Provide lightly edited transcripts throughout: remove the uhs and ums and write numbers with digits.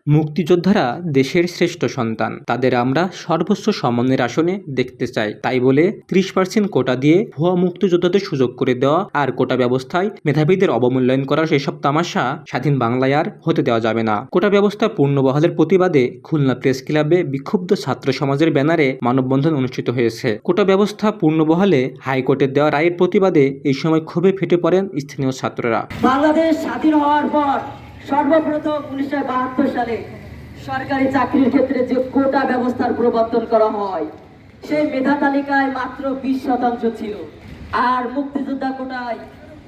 মুক্তিযোদ্ধারা দেশের শ্রেষ্ঠ সন্তান, তাদের আমরা সর্বোচ্চ সম্মানের আসনে দেখতে চাই। তাই বলে 30% কোটা দিয়ে ভুয়া মুক্তিযোদ্ধাদের সুযোগ করে দেওয়া আর কোটা ব্যবস্থায় মেধাবীদের অবমূল্যায়ন করার এসব তামাশা স্বাধীন বাংলায় আর হতে দেওয়া যাবে না। কোটা ব্যবস্থা পূর্ণবহালের প্রতিবাদে খুলনা প্রেস ক্লাবে বিক্ষুব্ধ ছাত্র সমাজের ব্যানারে মানববন্ধন অনুষ্ঠিত হয়েছে। কোটা ব্যবস্থা পূর্ণবহালে হাইকোর্টের দেওয়া রায়ের প্রতিবাদে এই সময় ক্ষোভে ফেটে পড়েন স্থানীয় ছাত্ররা। বাংলাদেশ স্বাধীন হওয়ার পর সর্বপ্রথম 1972 সালে সরকারি চাকরির ক্ষেত্রে যে কোটা ব্যবস্থার প্রবর্তন করা হয়, সেই মেধা তালিকায় মাত্র 20% ছিল, আর মুক্তিযোদ্ধা কোটায়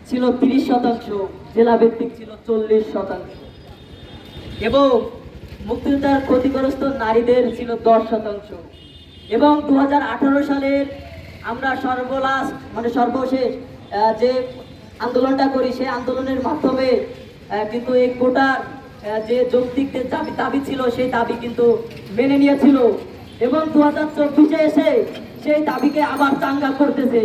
ছিল 30%, জেলা ভিত্তিক ছিল 40%, এবং মুক্তিযোদ্ধার ক্ষতিগ্রস্ত নারীদের ছিল 10%। এবং 2018 সালের আমরা সর্বশেষ যে আন্দোলনটা করি, সেই আন্দোলনের মাধ্যমে কিন্তু এই কোটার যে যৌক্তিক দাবি ছিল, সেই দাবি কিন্তু মেনে নিয়েছিল, এবং 2024-এ এসে সেই দাবিকে আবার চাঙ্গা করতেছে।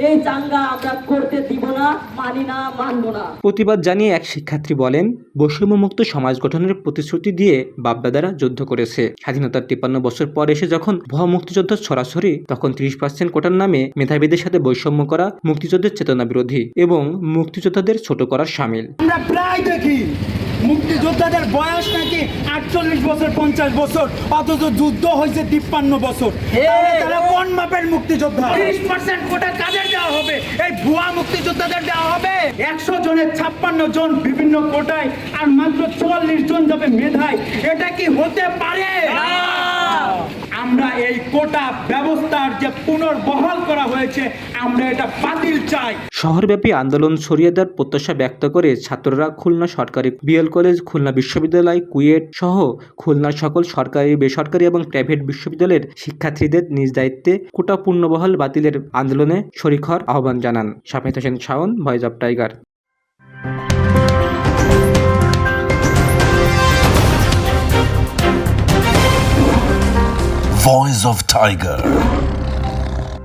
এই চাঙ্গা আমরা করতে দিব না, মানি না, মানব না। প্রতিবাদ জানিয়ে এক শিক্ষার্থী বলেন, বৈষম্যমুক্ত সমাজ গঠনের প্রতিশ্রুতি দিয়ে বাপ-দাদারা যুদ্ধ করেছে। স্বাধীনতার 53 বছর পর এসে যখন ভুয়া মুক্তিযুদ্ধ ছড়াছড়ি, তখন 30% কোটার নামে মেধাবীদের সাথে বৈষম্য করা মুক্তিযুদ্ধের চেতনা বিরোধী এবং মুক্তিযোদ্ধাদের ছোট করার শামিল। আমরা প্রায় দেখি মুক্তিযোদ্ধাদের বয়স নাকি 48 বছর, 50 বছর, অথচ যুদ্ধ হয়েছে 53 বছর। তারা কোন মাপের মুক্তিযোদ্ধা? 30% কোটা কাদের দেওয়া হবে? এই ভুয়া মুক্তিযোদ্ধাদের দেওয়া হবে। 100 জনের 56 জন বিভিন্ন কোটায় আর মাত্র 44 জন যাবে মেধায়। এটা কি হতে পারে? আমরা এই কোটা ব্যবস্থার যে পুনর্বহাল করা হয়েছে, আমরা এটা বাতিল চাই। শহরব্যাপী আন্দোলন ছড়িয়ে দেওয়ার প্রত্যাশা ব্যক্ত করে ছাত্ররা খুলনা সরকারি বিএল কলেজ, খুলনা বিশ্ববিদ্যালয়, কুয়েট সহ খুলনার সকল সরকারি, বেসরকারি এবং প্রাইভেট বিশ্ববিদ্যালয়ের শিক্ষার্থীদের নিজ দায়িত্বে কোটা পূর্ণবহাল বাতিলের আন্দোলনে শরিক হওয়ার আহ্বান জানান। Shafed Hossain Shaon, Voice of Tiger. Voice of Tiger.